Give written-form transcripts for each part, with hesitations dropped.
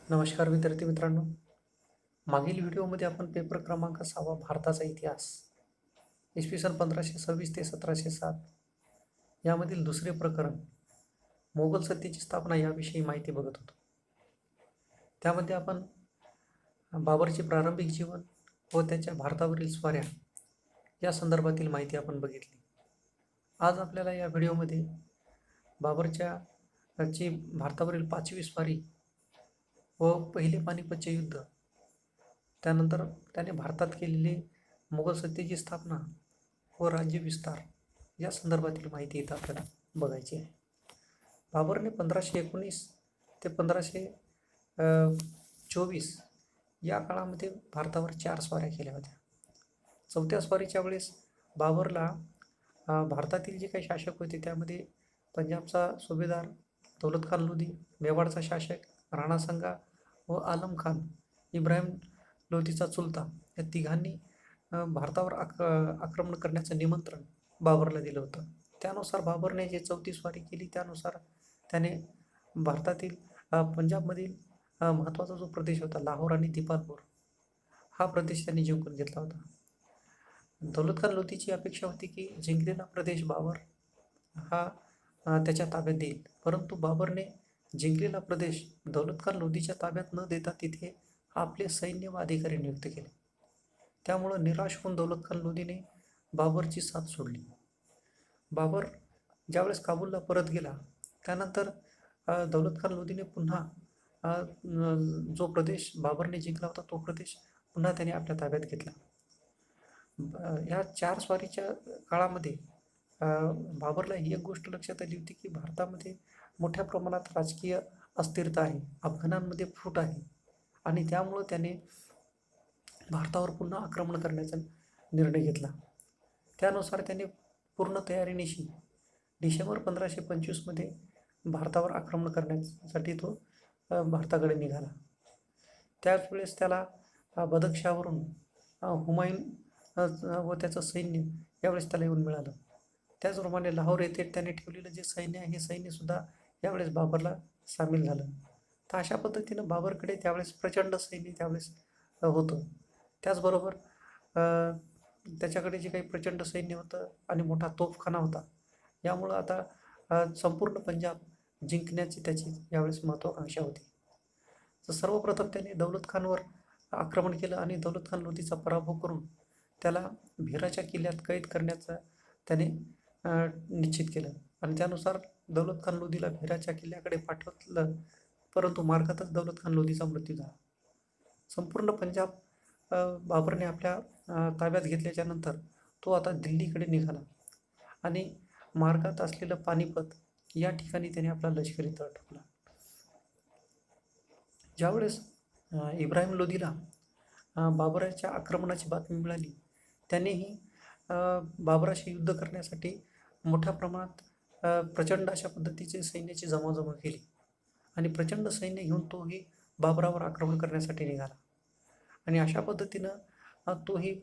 नमस्कार विद्यार्थी मित्रांनो. मागील व्हिडिओमध्ये आपण पेपर क्रमांक 6 भारताचा इतिहास इसवी सन 1526 ते 1707 यामधील दुसरे प्रकरण मोगल सत्तेची स्थापना याविषयी माहिती बघत होतो. त्यामध्ये आपण बाबरचे प्रारंभिक जीवन व त्याच्या भारतावरील स्वाऱ्या या संदर्भातील माहिती आपण बघितली. आज आपल्याला या व्हिडिओमध्ये बाबरच्या ची भारतावरील 5वी स्वारी व पहिले पानिपतचे युद्ध, त्यानंतर त्याने भारतात केलेली मोगल सत्तेची स्थापना व राज्य विस्तार या संदर्भातील माहिती इथं आपल्याला बघायची आहे. बाबरने 1519 ते 1524 या काळामध्ये भारतावर 4 स्वाऱ्या केल्या होत्या. 4थ्या स्वारीच्या वेळेस बाबरला भारतातील जे काही शासक होते त्यामध्ये पंजाबचा सुभेदार दौलत खान लोधी, मेवाडचा शासक राणा संगा व आलम खान इब्राहिम लोधीचा चुलता या तिघांनी भारतावर आक्रमण करण्याचं निमंत्रण बाबरला दिलं होतं. त्यानुसार बाबरने जे 4थी स्वारी केली त्यानुसार त्याने भारतातील पंजाबमधील महत्त्वाचा जो प्रदेश होता लाहोर आणि दिपालपूर हा प्रदेश त्यांनी जिंकून घेतला होता. दौलत खान लोधीची अपेक्षा होती की जिंकलेला प्रदेश बाबर हा त्याच्या ताब्यात देईल, परंतु बाबरने जिंकलेला प्रदेश दौलत खान लोधीच्या ताब्यात न देता तिथे आपले सैन्य व अधिकारी नियुक्त केले. त्यामुळं निराश होऊन दौलत खान लोधीने बाबरची साथ सोडली. बाबर ज्यावेळेस काबूलला परत गेला त्यानंतर दौलत खान लोधीने पुन्हा जो प्रदेश बाबरने जिंकला होता तो प्रदेश पुन्हा त्याने आपल्या ताब्यात घेतला. ह्या 4 स्वारीच्या काळामध्ये बाबरला ही एक गोष्ट लक्षात आली होती की भारतामध्ये मोठ्या प्रमाणात राजकीय अस्थिरता आहे, अफगाणांमध्ये फूट आहे आणि त्यामुळं त्याने भारतावर पुन्हा आक्रमण करण्याचा निर्णय घेतला. त्यानुसार त्याने पूर्ण तयारीनिशी डिसेंबर 1525मध्ये भारतावर आक्रमण करण्यासाठी तो भारताकडे निघाला. त्याच वेळेस त्याला बदकशाहवरून हुमायून व त्याचं सैन्य यावेळेस त्याला येऊन मिळालं. त्याचप्रमाणे लाहोर येथे त्याने ठेवलेलं जे सैन्य आहे हे सैन्यसुद्धा यावेळेस बाबरला सामील झालं. तर अशा पद्धतीनं बाबरकडे त्यावेळेस प्रचंड सैन्य त्यावेळेस होतं. त्याचबरोबर त्याच्याकडे जे काही प्रचंड सैन्य होतं आणि मोठा तोफखाना होता, यामुळं आता संपूर्ण पंजाब जिंकण्याची त्याची यावेळेस महत्त्वाकांक्षा होती. तर सर्वप्रथम त्याने दौलत खानवर आक्रमण केलं आणि दौलत खान लोधीचा पराभव करून त्याला भेराच्या किल्ल्यात कैद करण्याचं त्याने निश्चित केलं आणि त्यानुसार दौलत खान लोधीला भेराच्या किल्ल्याकडे पाठवलं, परंतु मार्गातच दौलत खान लोधीचा मृत्यू झाला. संपूर्ण पंजाब बाबरने आपल्या ताब्यात घेतल्याच्या नंतर तो आता दिल्लीकडे निघाला आणि मार्गात असलेलं पानिपत या ठिकाणी त्याने आपला लष्करी तळ ठोकला. ज्यावेळेस इब्राहिम लोधीला बाबराच्या आक्रमणाची बातमी मिळाली, त्यानेही बाबराशी युद्ध करण्यासाठी मोठ्या प्रमाणात प्रचंड अशा पद्धतीचे सैन्याची जमावजमा केली आणि प्रचंड सैन्य घेऊन तोही बाबरावर आक्रमण करण्यासाठी निघाला आणि अशा पद्धतीनं तोही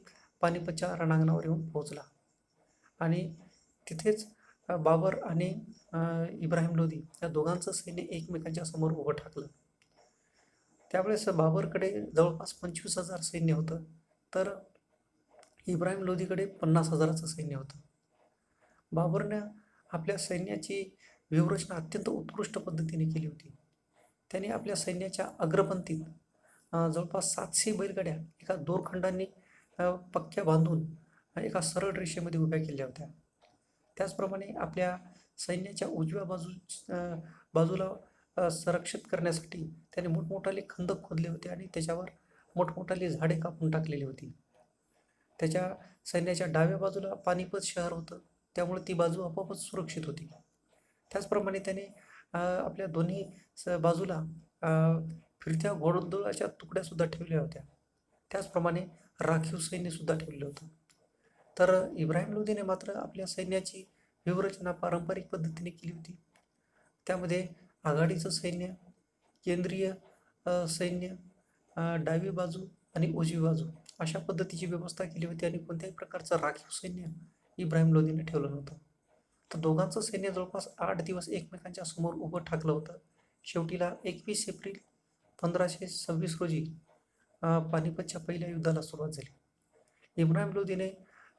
पानिपतच्या रणांगणावर येऊन पोहोचला आणि तिथेच बाबर आणि इब्राहिम लोधी या दोघांचं सैन्य एकमेकांच्या समोर उभं ठाकलं. त्यावेळेस बाबरकडे जवळपास 25,000 सैन्य होतं, तर इब्राहिम लोधीकडे 50,000चं सैन्य होतं. बाबरनं आपल्या सैन्याची व्यूहरचना अत्यंत उत्कृष्ट पद्धतीने केली होती. त्याने आपल्या सैन्याच्या अग्रपंक्तीत जवळपास 700 बैलगाड्या एका दोरखंडांनी पक्क्या बांधून एका सरळ रेषेमध्ये उभ्या केल्या होत्या. त्याचप्रमाणे आपल्या सैन्याच्या उजव्या बाजूला संरक्षित करण्यासाठी त्याने मोठमोठाले खंदक खोदले होते आणि त्याच्यावर मोठमोठाली झाडे कापून टाकलेली होती. त्याच्या सैन्याच्या डाव्या बाजूला पानिपत शहर होतं, त्यामुळे ती बाजू आपोआपच सुरक्षित होती. त्याचप्रमाणे त्याने आपल्या दोन्ही बाजूला फिरत्या घोडदळाच्या तुकड्यासुद्धा ठेवल्या होत्या. त्याचप्रमाणे राखीव सैन्यसुद्धा ठेवलं होतं. तर इब्राहिम लोधीने मात्र आपल्या सैन्याची व्यूहरचना पारंपरिक पद्धतीने केली होती. त्यामध्ये आघाडीचं सैन्य, केंद्रीय सैन्य, डावी बाजू आणि उजवी बाजू अशा पद्धतीची व्यवस्था केली होती आणि कोणत्याही प्रकारचं राखीव सैन्य इब्राहिम लोधीने ठेवलं नव्हतं. तर दोघांचं सैन्य जवळपास 8 दिवस एकमेकांच्या समोर उभं ठाकलं होतं. शेवटीला 21 एप्रिल 1526 रोजी पानिपतच्या पहिल्या युद्धाला सुरुवात झाली. इब्राहिम लोदीने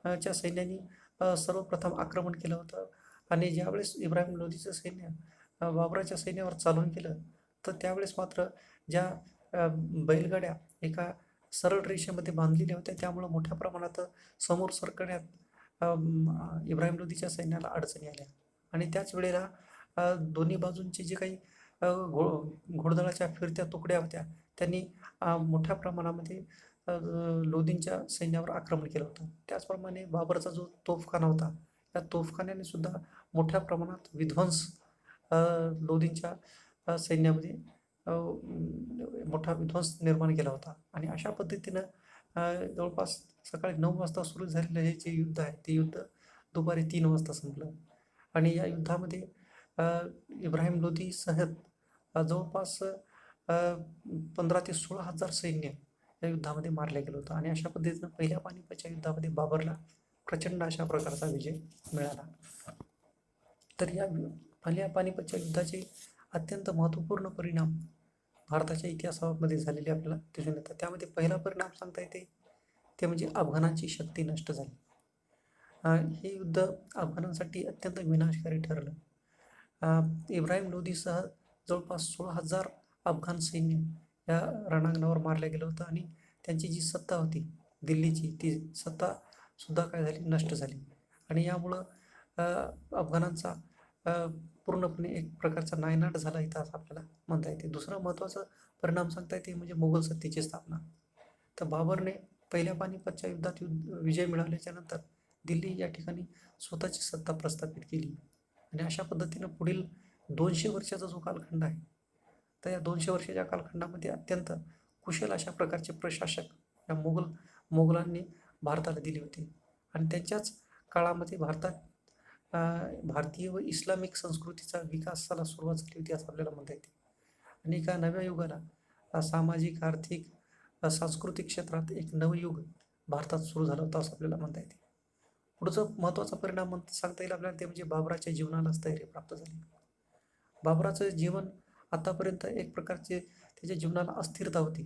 च्या सैन्याने सर्वप्रथम आक्रमण केलं होतं आणि ज्यावेळेस इब्राहिम लोदीचं सैन्य बाबराच्या सैन्यावर चालून केलं, तर त्यावेळेस मात्र ज्या बैलगाड्या एका सरळ रेषेमध्ये बांधलेल्या होत्या, त्यामुळं मोठ्या प्रमाणात समोर सरकण्यात इब्राहिम लोदीच्या सैन्याला अडचणी आल्या. आणि त्याच वेळेला दोन्ही बाजूंचे जे काही घोडदळाच्या फिरत्या तुकड्या होत्या, त्यांनी मोठ्या प्रमाणामध्ये लोदींच्या सैन्यावर आक्रमण केलं होतं. त्याचप्रमाणे बाबरचा जो तोफखाना होता, त्या तोफखान्याने सुद्धा मोठ्या प्रमाणात विध्वंस लोदींच्या सैन्यामध्ये मोठा विध्वंस निर्माण केला होता. आणि अशा पद्धतीनं जवळपास सकाळी 9 वाजता सुरू झालेलं हे जे युद्ध आहे, ते युद्ध दुपारी 3 वाजता संपलं. आणि या युद्धामध्ये इब्राहिम लोदीसह जवळपास 15 ते 16,000 सैन्य या युद्धामध्ये मारलं गेलं होतं. आणि अशा पद्धतीनं पहिल्या पानिपतच्या युद्धामध्ये बाबरला प्रचंड अशा प्रकारचा विजय मिळाला. तर या पहिल्या पानिपतच्या युद्धाचे अत्यंत महत्त्वपूर्ण परिणाम भारताच्या इतिहासामध्ये झालेले आपल्याला दिसून येतात. त्यामध्ये पहिला परिणाम सांगता येते ते म्हणजे अफगाणांची शक्ती नष्ट झाली. हे युद्ध अफगाणांसाठी अत्यंत विनाशकारी ठरलं. इब्राहिम लोदीसह जवळपास 16,000 अफगाण सैन्य या रणांगणावर मारलं गेलं होतं आणि त्यांची जी सत्ता होती दिल्लीची, ती सत्ता सुद्धा काय झाली, नष्ट झाली. आणि यामुळं अफगाणांचा पूर्णपणे एक प्रकारचा नायनाट झाला इथं असं आपल्याला म्हणता येते. दुसरा महत्त्वाचा परिणाम सांगता येते म्हणजे मोगल सत्तेची स्थापना. तर बाबरने पहिल्या पानिपतच्या युद्धात विजय मिळवल्याच्या नंतर दिल्ली या ठिकाणी स्वतःची सत्ता प्रस्थापित केली. आणि अशा पद्धतीनं पुढील 200 वर्षाचा जो कालखंड आहे, तर या 200 वर्षाच्या कालखंडामध्ये अत्यंत कुशल अशा प्रकारचे प्रशासक या मोगलांनी भारताला दिले होते. आणि त्यांच्याच काळामध्ये भारतीय व इस्लामिक संस्कृतीचा विकासाला सुरुवात झाली होती असं आपल्याला म्हणता येते. आणि एका नव्या युगाला सामाजिक, आर्थिक, सांस्कृतिक क्षेत्रात एक नवयुग भारतात सुरू झालं होतं असं आपल्याला म्हणता येते. पुढचं महत्त्वाचा परिणाम सांगता येईल आपल्याला ते म्हणजे बाबराच्या जीवनाला स्थैर्य प्राप्त झाले. बाबराचं जीवन आतापर्यंत एक प्रकारचे त्याच्या जीवनाला अस्थिरता होती,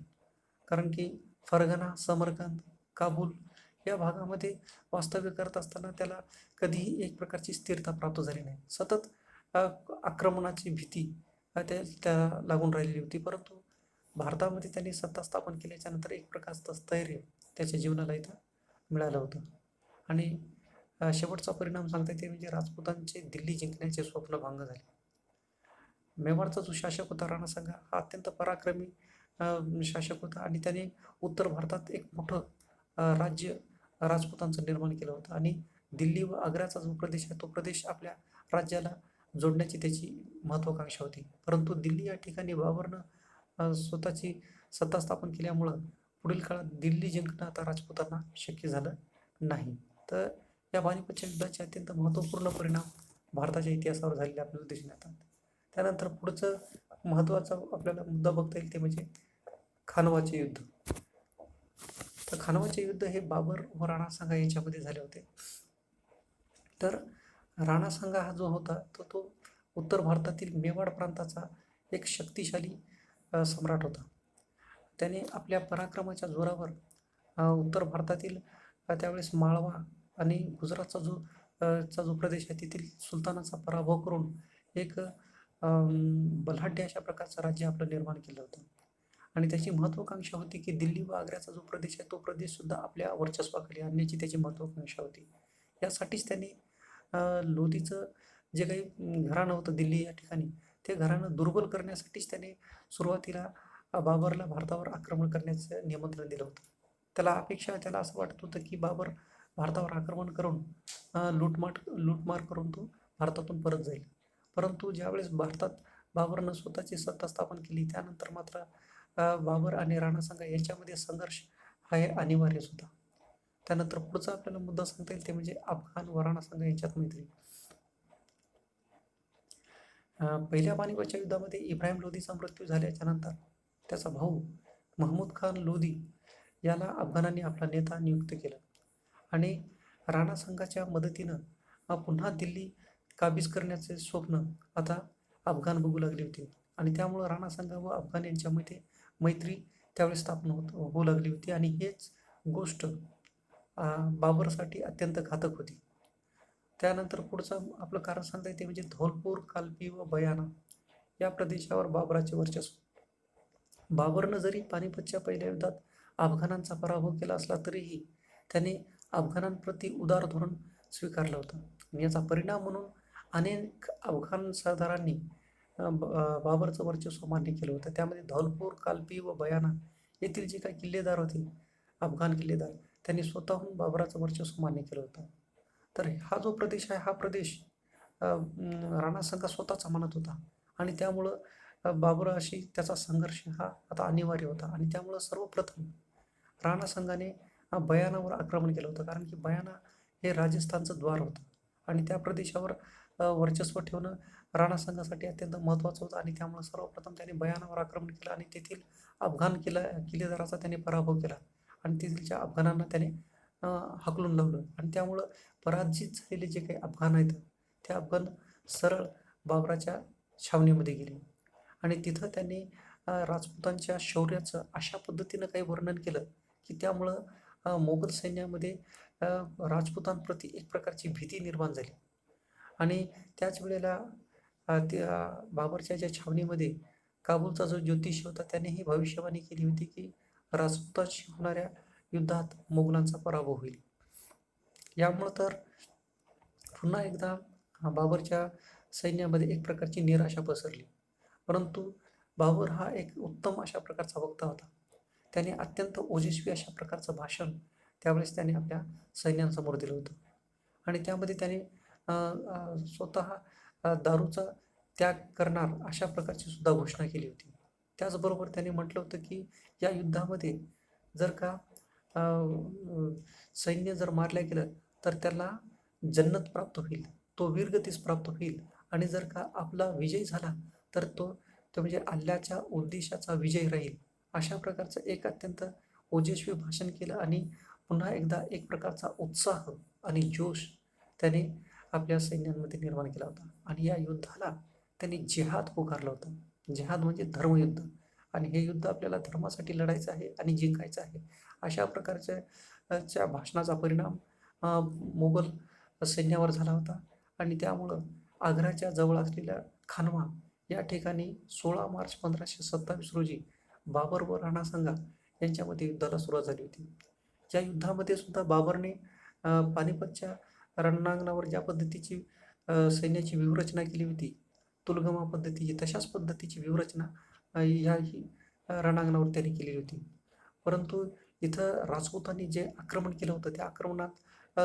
कारण की फरगना, समरकंद, काबूल या भागामध्ये वास्तव्य करत असताना त्याला कधीही एक प्रकारची स्थिरता प्राप्त झाली नाही. सतत आक्रमणाची भीती त्याला लागून राहिलेली होती. परंतु भारतामध्ये त्यांनी सत्ता स्थापन केल्याच्या नंतर एक प्रकारचं स्थैर्य त्याच्या जीवनाला इथं मिळालं होतं. आणि शेवटचा परिणाम सांगता येते म्हणजे राजपुतांचे दिल्ली जिंकण्याचे स्वप्न भंग झाले. मेवाडचा जो शासक होता राणासंगा, हा अत्यंत पराक्रमी शासक होता आणि त्याने उत्तर भारतात एक मोठं राज्य राजपुतांचं निर्माण केलं होतं. आणि दिल्ली व आग्र्याचा जो प्रदेश आहे, तो प्रदेश आपल्या राज्याला जोडण्याची त्याची महत्त्वाकांक्षा होती. परंतु दिल्ली या ठिकाणी बाबरनं स्वतःची सत्ता स्थापन केल्यामुळं पुढील काळात दिल्ली जिंकणं आता राजपुतांना शक्य झालं नाही. तर या पानिपतच्या युद्धाचे अत्यंत महत्त्वपूर्ण परिणाम भारताच्या इतिहासावर झालेले आपल्याला दिसून येतात. त्यानंतर पुढचं महत्त्वाचा आपल्याला मुद्दा बघता येईल ते म्हणजे खानवाचे युद्ध. तर खानवाचे युद्ध हे बाबर व राणासांगा यांच्यामध्ये झाले होते. तर राणासांगा हा जो होता तो उत्तर भारतातील मेवाड प्रांताचा एक शक्तिशाली सम्राट होता. त्याने आपल्या पराक्रमाच्या जोरावर उत्तर भारतातील त्यावेळेस माळवा आणि गुजरातचा जो प्रदेश आहे तेथील सुलतानाचा पराभव करून एक बलाढ्य अशा प्रकारचं राज्य आपलं निर्माण केलं होतं. आणि त्याची महत्त्वाकांक्षा होती की दिल्ली व आग्र्याचा जो प्रदेश आहे तो प्रदेशसुद्धा आपल्या वर्चस्वाखाली आणण्याची त्याची महत्त्वाकांक्षा होती. यासाठीच त्यांनी लोदीचं जे काही घराणं होतं दिल्ली या ठिकाणी, ते घराणं दुर्बल करण्यासाठीच त्याने सुरुवातीला बाबरला भारतावर आक्रमण करण्याचं निमंत्रण दिलं होतं. त्याला असं वाटत होतं की बाबर भारतावर आक्रमण करून लूटमार करून तो भारतातून परत जाईल. परंतु ज्यावेळेस भारतात बाबरनं स्वतःची सत्ता स्थापन केली, त्यानंतर मात्र बाबर आणि राणासांगा यांच्यामध्ये संघर्ष हा हे अनिवार्यच होता. त्यानंतर पुढचा आपल्याला मुद्दा सांगता येईल ते म्हणजे अफगाण व राणासांगा यांच्यात मैत्री. पहिल्या पानिपतच्या युद्धामध्ये इब्राहिम लोदीचा मृत्यू झाल्याच्या नंतर त्याचा भाऊ महमूद खान लोदी याला अफगाणांनी आपला नेता नियुक्त केलं. आणि राणासांगाच्या मदतीनं पुन्हा दिल्ली काबीज करण्याचे स्वप्न आता अफगाण बघू लागले होते. आणि त्यामुळं राणासांगा व अफगाण यांच्यामध्ये मैत्री त्यावेळेस स्थापन होऊ लागली होती आणि हेच गोष्ट बाबरसाठी अत्यंत घातक होती. त्यानंतर पुढचं आपलं कारण सांगता येते म्हणजे धौलपूर, काल्पी व बयाना या प्रदेशावर बाबराचे वर्चस्व. बाबरनं जरी पानिपतच्या पहिल्या युद्धात अफगाणांचा पराभव केला असला तरीही त्याने अफगाणांप्रती उदार धोरण स्वीकारलं होतं आणि याचा परिणाम म्हणून अनेक अफगाण सरदारांनी बाबरचं वर्चस्व मान्य केलं होतं. त्यामध्ये धौलपूर, काल्पी व बयाना येथील जे काही किल्लेदार होते, अफगाण किल्लेदार, त्यांनी स्वतःहून बाबराचं वर्चस्व मान्य केलं होतं. तर हा जो प्रदेश आहे, हा प्रदेश राणा संघ स्वतःचा मानत होता आणि त्यामुळं बाबराशी त्याचा संघर्ष हा आता अनिवार्य होता आणि त्यामुळं सर्वप्रथम राणा संघाने बयानावर आक्रमण केलं होतं. कारण की बयाना हे राजस्थानचं द्वार होतं आणि त्या प्रदेशावर वर्चस्व ठेवणं राणा संघासाठी अत्यंत महत्त्वाचं होतं आणि त्यामुळं सर्वप्रथम त्याने बयानावर आक्रमण केलं आणि तेथील अफगाण किल्लेदाराचा त्याने पराभव केला आणि तेथीलच्या अफगाणांना त्याने हाकलून लावलं आणि त्यामुळं पराजित झालेले जे काही अफगाण आहेत ते अफगाण सरळ बाबराच्या छावणीमध्ये गेले आणि तिथं त्यांनी राजपुतांच्या शौर्याचं अशा पद्धतीनं काही वर्णन केलं की त्यामुळं मोगल सैन्यामध्ये राजपुतांप्रती एक प्रकारची भीती निर्माण झाली आणि त्याच वेळेला त्या बाबरच्या ज्या छावणीमध्ये काबूलचा जो ज्योतिषी होता त्याने ही भविष्यवाणी केली होती की राजपुतांशी होणाऱ्या युद्धात मोगलांचा पराभव होईल. यामुळं तर पुन्हा एकदा बाबरच्या सैन्यामध्ये एक प्रकारची निराशा पसरली. परंतु बाबर हा एक उत्तम अशा प्रकारचा वक्ता होता. त्याने अत्यंत ओजस्वी अशा प्रकारचं भाषण त्यावेळेस त्याने आपल्या सैन्यांसमोर दिलं होतं आणि त्यामध्ये त्याने स्वतः दारूचा त्याग करणार अशा प्रकारची सुद्धा घोषणा केली होती. त्याचबरोबर त्याने म्हटलं होतं की या युद्धामध्ये जर का सैन्य जर मारल्या गेलं तर त्याला जन्नत प्राप्त होईल, तो वीरगतीस प्राप्त होईल आणि जर का आपला विजय झाला तर तो तो म्हणजे अल्लाच्या उद्देशाचा विजय राहील. अशा प्रकारचं एक अत्यंत ओजस्वी भाषण केलं आणि पुन्हा एकदा एक प्रकारचा उत्साह आणि जोश त्याने आपल्या सैन्यांमध्ये निर्माण केला होता आणि या युद्धाला त्यांनी जिहाद पुकारलं होतं. जिहाद म्हणजे धर्मयुद्ध आणि हे युद्ध आपल्याला धर्मासाठी लढायचं आहे आणि जिंकायचं आहे. अशा प्रकारच्या भाषणाचा परिणाम मोगल सैन्यावर झाला होता आणि त्यामुळं आग्र्याच्या जवळ असलेल्या खानवा या ठिकाणी 16 मार्च 1527 रोजी बाबर व राणा संगा यांच्यामध्ये युद्धाला सुरुवात झाली होती. या युद्धामध्ये सुद्धा बाबरने पानिपतच्या रणांगणावर ज्या पद्धतीची सैन्याची व्यूहरचना केली होती, तुलगमा पद्धतीची, तशाच पद्धतीची व्यूहरचना ह्याही रणांगणावर त्यांनी केलेली होती. परंतु इथं राजपुतांनी जे आक्रमण केलं होतं त्या आक्रमणात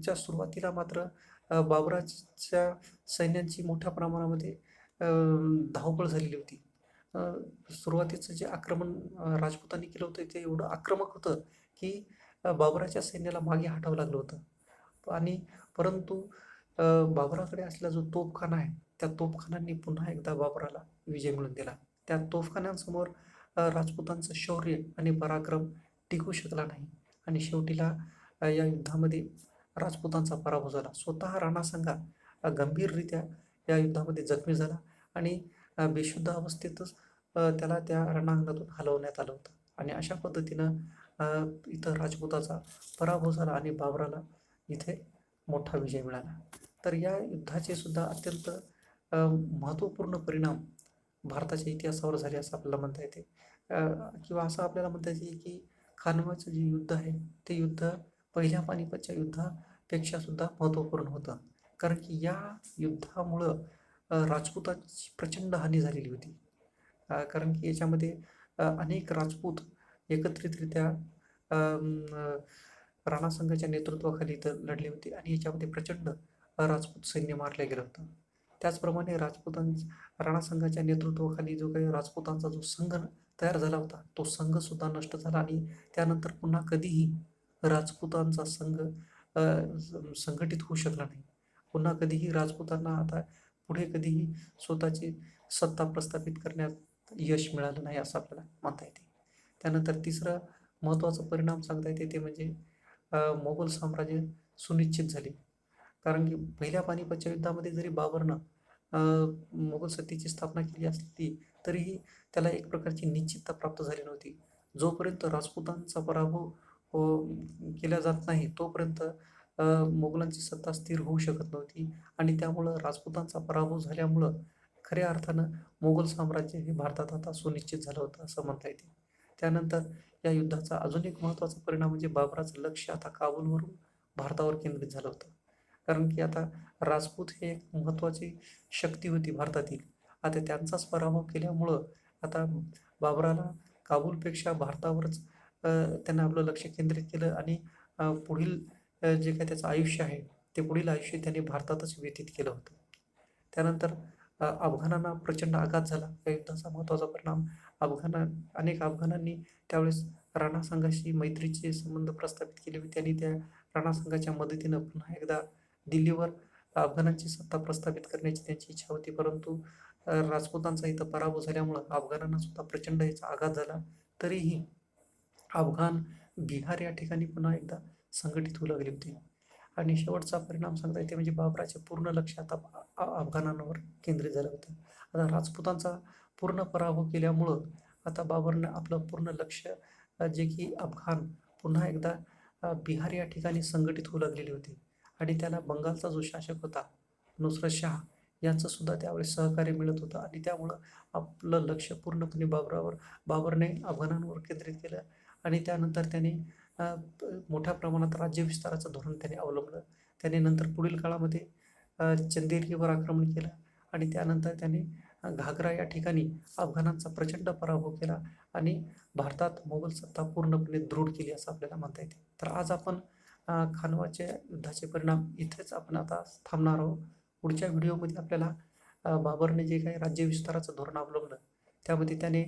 च्या सुरुवातीला मात्र बाबराच्या सैन्यांची मोठ्या प्रमाणामध्ये धावपळ झालेली होती. सुरुवातीचं जे आक्रमण राजपुतांनी केलं होतं ते एवढं आक्रमक होतं की बाबराच्या सैन्याला मागे हटावं लागलं होतं आणि परंतु बाबराकडे असलेला जो तोफखाना आहे त्या तोफखान्यांनी पुन्हा एकदा बाबराला विजय मिळवून दिला. त्या तोफखान्यांसमोर राजपुतांचं शौर्य आणि पराक्रम टिकू शकला नाही आणि शेवटीला या युद्धामध्ये राजपुतांचा पराभव झाला. स्वतः राणा संगा गंभीररित्या या युद्धामध्ये जखमी झाला आणि बेशुद्ध अवस्थेतच त्याला त्या रणांगणातून हलवण्यात आलं होतं आणि अशा पद्धतीनं इथं राजपुताचा पराभव झाला आणि बाबराला इथे मोठा विजय मिळाला. तर या युद्धाचे सुद्धा अत्यंत महत्त्वपूर्ण परिणाम भारताच्या इतिहासावर झाले असं आपल्याला म्हणता येते किंवा असं आपल्याला म्हणता येते की खानवाचं जे युद्ध आहे ते युद्ध पहिल्या पानिपतच्या युद्धापेक्षा सुद्धा महत्त्वपूर्ण होतं. कारण की या युद्धामुळं राजपुतांची प्रचंड हानी झालेली होती. कारण की याच्यामध्ये अनेक राजपूत एकत्रितरित्या राणा संघाच्या नेतृत्वाखाली इथं लढले होते आणि याच्यामध्ये प्रचंड राजपूत सैन्य मारलं गेलं होतं. त्याचप्रमाणे राणा संघाच्या नेतृत्वाखाली जो काही राजपुतांचा जो संघ तयार झाला होता तो संघसुद्धा नष्ट झाला आणि त्यानंतर पुन्हा कधीही राजपुतांचा संघ संघटित होऊ शकला नाही. पुन्हा कधीही राजपुतांना आता पुढे कधीही स्वतःची सत्ता प्रस्थापित करण्यात यश मिळालं नाही असं आपल्याला म्हणता येते. त्यानंतर तिसरं महत्त्वाचा परिणाम सांगता येते ते म्हणजे मोगल साम्राज्य सुनिश्चित झाले. कारण की पहिल्या पानिपतच्या युद्धामध्ये जरी बाबरनं मोगल सत्तेची स्थापना केली असली तरीही त्याला एक प्रकारची निश्चितता प्राप्त झाली नव्हती. जोपर्यंत राजपुतांचा पराभव केला जात नाही तोपर्यंत मोगलांची सत्ता स्थिर होऊ शकत नव्हती आणि त्यामुळं राजपुतांचा पराभव झाल्यामुळं खऱ्या अर्थानं मोगल साम्राज्य हे भारतात आता सुनिश्चित झालं होतं असं म्हणता येते. त्यानंतर या युद्धाचा अजून एक महत्त्वाचा परिणाम म्हणजे बाबराचं लक्ष आता काबूलवरून भारतावर केंद्रित झालं होतं. कारण की आता राजपूत हे एक महत्त्वाची शक्ती होती भारतातील. आता त्यांचाच पराभव केल्यामुळं आता बाबराला काबूलपेक्षा भारतावरच त्यांनी आपलं लक्ष केंद्रित केलं आणि पुढील जे काही त्याचं आयुष्य आहे ते पुढील आयुष्य त्यांनी भारतातच व्यतीत केलं होतं. त्यानंतर अफगाणांना प्रचंड आघात झाला. या युद्धाचा महत्त्वाचा परिणाम अनेक अफगाणांनी त्यावेळेस राणा संघाशी मैत्रीचे संबंध प्रस्थापित केले होते आणि त्या राणा संघाच्या मदतीनं पुन्हा एकदा दिल्लीवर अफगाणांची सत्ता प्रस्थापित करण्याची त्यांची इच्छा होती. परंतु राजपुतांचा इथं पराभव झाल्यामुळं अफगाणांना सुद्धा प्रचंड याचा आघात झाला. तरीही अफगाण बिहार या ठिकाणी पुन्हा एकदा संघटित होऊ लागले होते आणि शेवटचा परिणाम सांगता येते म्हणजे बाबराचे पूर्ण लक्ष आता अफगाणांवर केंद्रित झालं होतं. आता राजपुतांचा पूर्ण पराभव केल्यामुळं आता बाबरनं आपलं पूर्ण लक्ष जे की अफगाण पुन्हा एकदा बिहार या ठिकाणी संघटित होऊ लागलेले होते आणि त्याला बंगालचा जो शासक होता नुसरत शाह यांचं सुद्धा त्यावेळेस सहकार्य मिळत होतं आणि त्यामुळं आपलं लक्ष पूर्णपणे बाबरने अफगाणांवर केंद्रित केलं आणि त्यानंतर त्याने मोठ्या प्रमाणात राज्यविस्ताराचं धोरण त्याने अवलंबलं. त्याने नंतर पुढील काळामध्ये चंदेरीवर आक्रमण केलं आणि त्यानंतर त्याने घागरा या ठिकाणी अफगाणांचा प्रचंड पराभव केला आणि भारतात मोगल सत्ता पूर्णपणे दृढ केली असं आपल्याला म्हणता येते. तर आज आपण खानवाच्या युद्धाचे परिणाम इथेच आपण आता थांबणार आहोत. पुढच्या व्हिडिओमध्ये आपल्याला बाबरने जे काही राज्यविस्ताराचं धोरण अवलंबलं त्यामध्ये त्याने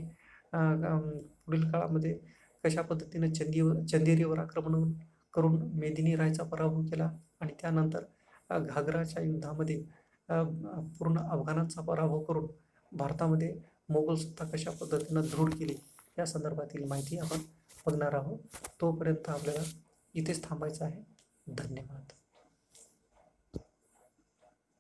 पुढील काळामध्ये कशा पद्धतीनं चंदेरीवर आक्रमण करून मेदिनी रायचा पराभव केला आणि त्यानंतर घागराच्या युद्धामध्ये पूर्ण अफगाणांचा पराभव करून भारतामध्ये मोगल सत्ता कशा पद्धतीनं दृढ केली या संदर्भातील माहिती आपण बघणार आहोत. तोपर्यंत आपल्याला इथेच थांबायचं आहे. धन्यवाद.